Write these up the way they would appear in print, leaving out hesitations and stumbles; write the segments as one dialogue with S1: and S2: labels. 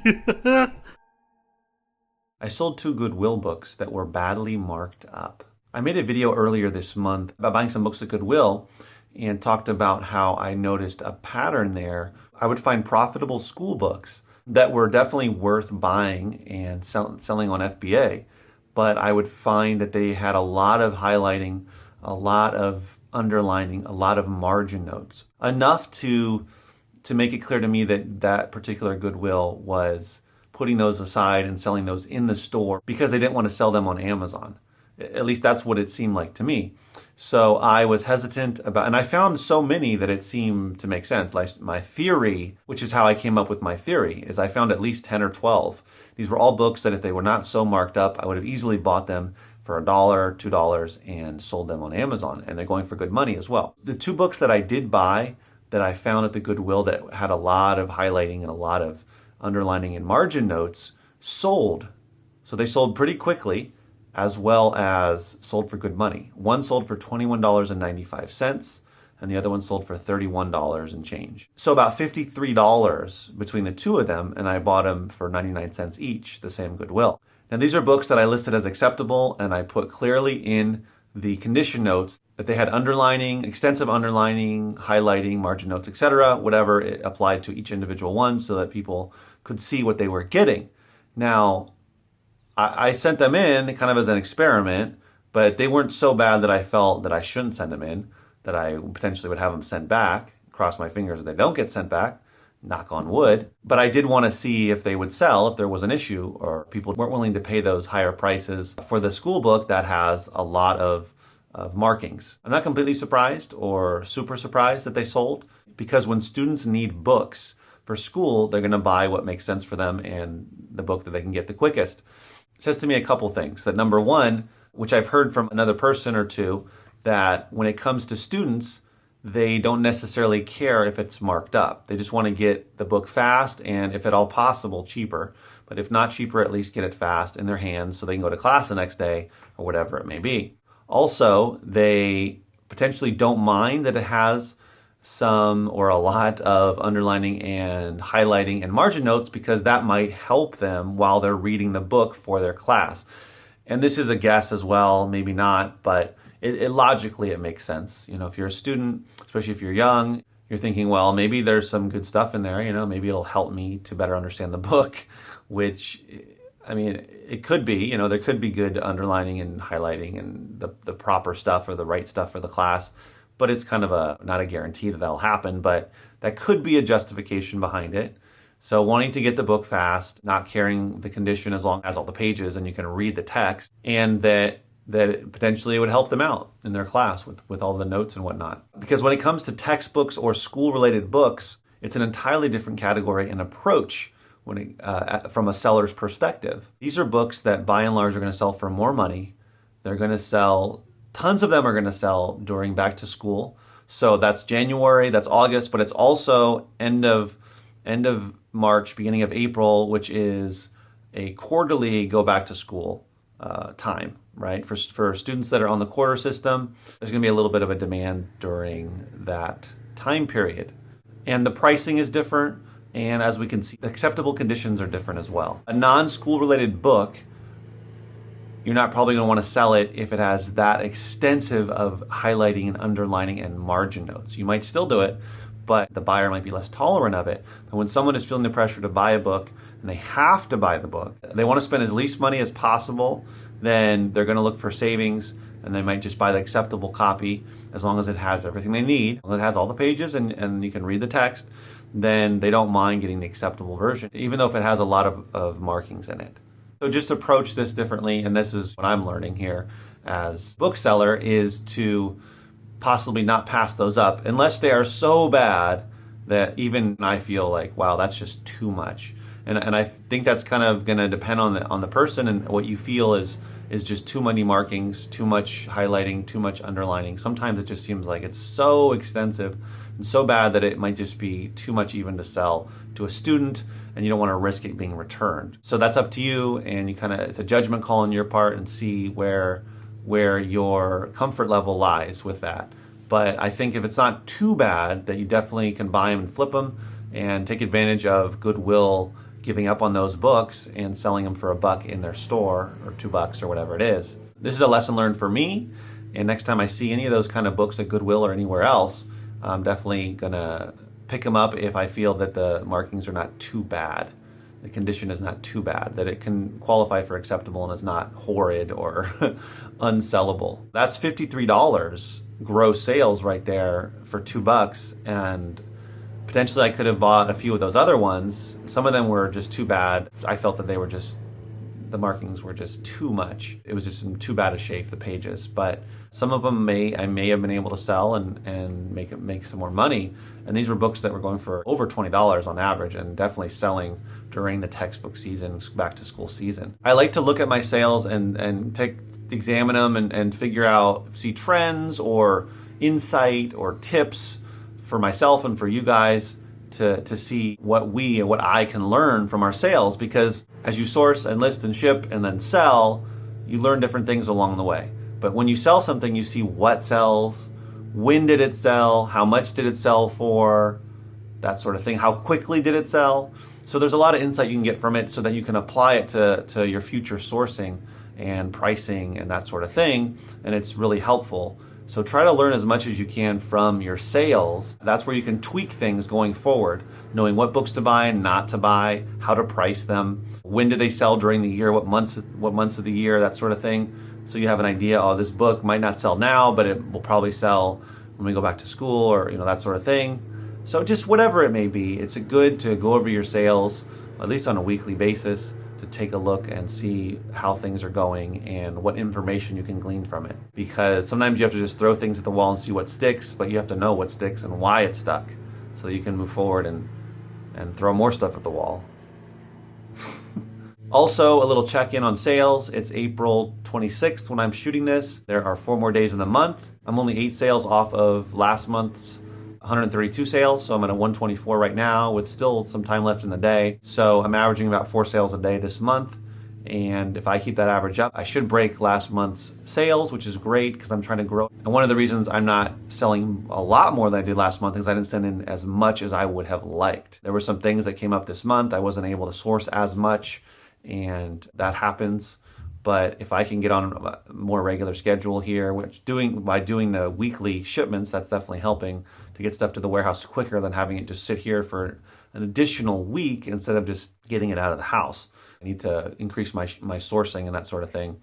S1: I sold 2 Goodwill books that were badly marked up. I made a video earlier this month about buying some books at Goodwill and talked about how I noticed a pattern there. I would find profitable school books that were definitely worth buying and selling on FBA, but I would find that they had a lot of highlighting, a lot of underlining, a lot of margin notes, enough to make it clear to me that that particular Goodwill was putting those aside and selling those in the store because they didn't want to sell them on Amazon. At least that's what it seemed like to me. So I was hesitant about, and I found so many that it seemed to make sense. Like my theory, which is how I came up with my theory, is I found at least 10 or 12. These were all books that if they were not so marked up, I would have easily bought them for $1, $2, and sold them on Amazon. And they're going for good money as well. The 2 books that I did buy that I found at the Goodwill that had a lot of highlighting and a lot of underlining and margin notes sold. So they sold pretty quickly, as well as sold for good money. One sold for $21.95, and the other one sold for $31 and change. So about $53 between the 2 of them, and I bought them for 99 cents each, the same Goodwill. Now these are books that I listed as acceptable, and I put clearly in the condition notes that they had underlining, extensive underlining, highlighting, margin notes, etc., whatever it applied to each individual one so that people could see what they were getting. Now, I sent them in kind of as an experiment, but they weren't so bad that I felt that I shouldn't send them in, that I potentially would have them sent back. Cross my fingers that they don't get sent back, knock on wood. But I did want to see if they would sell, if there was an issue, or people weren't willing to pay those higher prices for the school book that has a lot of markings. I'm not completely surprised or super surprised that they sold, because when students need books for school, they're going to buy what makes sense for them and the book that they can get the quickest. It says to me a couple things. That number one, which I've heard from another person or two, that when it comes to students, they don't necessarily care if it's marked up. They just want to get the book fast and, if at all possible, cheaper. But if not cheaper, at least get it fast in their hands so they can go to class the next day or whatever it may be. Also, they potentially don't mind that it has some or a lot of underlining and highlighting and margin notes, because that might help them while they're reading the book for their class. And this is a guess as well, maybe not, but it logically it makes sense. You know, if you're a student, especially if you're young, you're thinking, well, maybe there's some good stuff in there, you know, maybe it'll help me to better understand the book, which, I mean, it could be, you know, there could be good underlining and highlighting and the proper stuff or the right stuff for the class. But it's kind of not a guarantee that that'll happen, but that could be a justification behind it. So wanting to get the book fast, not caring the condition as long as all the pages and you can read the text, and that potentially it would help them out in their class with all the notes and whatnot. Because when it comes to textbooks or school-related books, it's an entirely different category and approach from a seller's perspective. These are books that by and large are going to sell for more money. They're going to sell. Tons of them are going to sell during back to school. So that's January, that's August, but it's also end of March, beginning of April, which is a quarterly go back to school time, right? For students that are on the quarter system, there's going to be a little bit of a demand during that time period. And the pricing is different. And as we can see, the acceptable conditions are different as well. A non-school related book, you're not probably going to want to sell it if it has that extensive of highlighting and underlining and margin notes. You might still do it, but the buyer might be less tolerant of it. But when someone is feeling the pressure to buy a book and they have to buy the book, they want to spend as least money as possible, then they're going to look for savings, and they might just buy the acceptable copy as long as it has everything they need. As long as it has all the pages and you can read the text, then they don't mind getting the acceptable version, even though if it has a lot of markings in it. So just approach this differently, and this is what I'm learning here as bookseller, is to possibly not pass those up unless they are so bad that even I feel like, wow, that's just too much. And I think that's kind of going to depend on the person and what you feel is just too many markings, too much highlighting, too much underlining. Sometimes it just seems like it's so extensive and so bad that it might just be too much even to sell to a student, and you don't want to risk it being returned. So that's up to you, and it's a judgment call on your part, and see where your comfort level lies with that. But I think if it's not too bad, that you definitely can buy them and flip them and take advantage of Goodwill giving up on those books and selling them for $1 in their store or $2 or whatever it is. This is a lesson learned for me. And next time I see any of those kind of books at Goodwill or anywhere else, I'm definitely gonna pick them up if I feel that the markings are not too bad. The condition is not too bad, that it can qualify for acceptable and is not horrid or unsellable. That's $53 gross sales right there for $2, and potentially I could have bought a few of those other ones. Some of them were just too bad. I felt that the markings were just too much. It was just in too bad a shape, the pages. But some of them I may have been able to sell and make some more money. And these were books that were going for over $20 on average, and definitely selling during the textbook season, back to school season. I like to look at my sales and examine them and figure out, see trends or insight or tips for myself and for you guys to see what I can learn from our sales, because as you source and list and ship and then sell, you learn different things along the way. But when you sell something, you see what sells, when did it sell, how much did it sell for, that sort of thing, how quickly did it sell. So there's a lot of insight you can get from it so that you can apply it to your future sourcing and pricing and that sort of thing, and it's really helpful. So try to learn as much as you can from your sales. That's where you can tweak things going forward, knowing what books to buy and not to buy, how to price them, when do they sell during the year, what months of the year, that sort of thing. So you have an idea, oh, this book might not sell now, but it will probably sell when we go back to school, or that sort of thing. So just whatever it may be, it's good to go over your sales, at least on a weekly basis, to take a look and see how things are going and what information you can glean from it. Because sometimes you have to just throw things at the wall and see what sticks, but you have to know what sticks and why it stuck so that you can move forward and throw more stuff at the wall. Also, a little check-in on sales. It's April 26th when I'm shooting this. There are 4 more days in the month. I'm only 8 sales off of last month's 132 sales, so I'm at a 124 right now with still some time left in the day. So I'm averaging about 4 sales a day this month, and if I keep that average up, I should break last month's sales, which is great because I'm trying to grow. And one of the reasons I'm not selling a lot more than I did last month is I didn't send in as much as I would have liked. There were some things that came up this month. I wasn't able to source as much, and that happens. But if I can get on a more regular schedule here, by doing the weekly shipments, that's definitely helping to get stuff to the warehouse quicker than having it just sit here for an additional week instead of just getting it out of the house. I need to increase my sourcing and that sort of thing.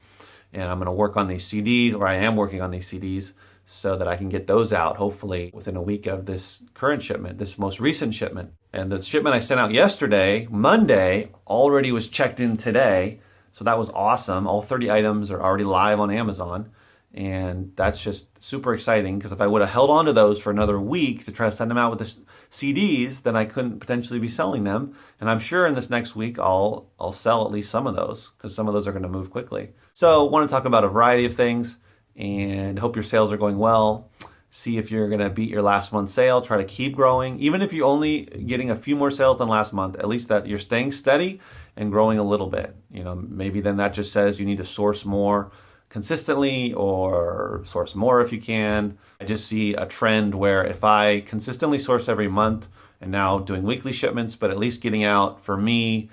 S1: And I'm going to work on these CDs, or I am working on these CDs, so that I can get those out hopefully within a week of this current shipment, this most recent shipment. And the shipment I sent out yesterday, Monday, already was checked in today. So that was awesome. All 30 items are already live on Amazon. And that's just super exciting, because if I would have held on to those for another week to try to send them out with the CDs, then I couldn't potentially be selling them. And I'm sure in this next week I'll sell at least some of those, because some of those are going to move quickly. So I want to talk about a variety of things, and hope your sales are going well. See if you're going to beat your last month's sale. Try to keep growing. Even if you're only getting a few more sales than last month, at least that you're staying steady and growing a little bit. Maybe then that just says you need to source more consistently, or source more if you can. I just see a trend where if I consistently source every month, and now doing weekly shipments, but at least getting out, for me,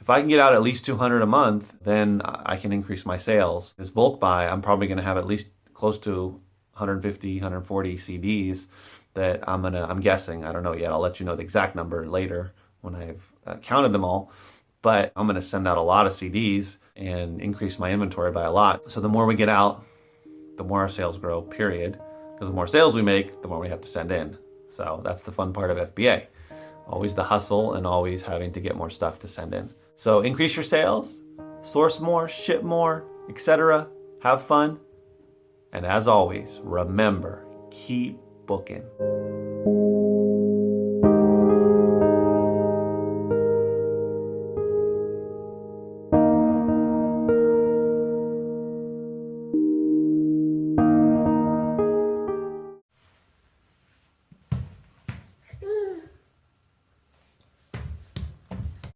S1: if I can get out at least 200 a month, then I can increase my sales. This bulk buy, I'm probably going to have at least close to 150, 140 CDs that I'm guessing. I don't know yet. I'll let you know the exact number later when I've counted them all. But I'm going to send out a lot of CDs and increase my inventory by a lot. So the more we get out, the more our sales grow, period. Because the more sales we make, the more we have to send in. So that's the fun part of FBA. Always the hustle and always having to get more stuff to send in. So increase your sales, source more, ship more, etc. Have fun. And as always, remember, keep booking.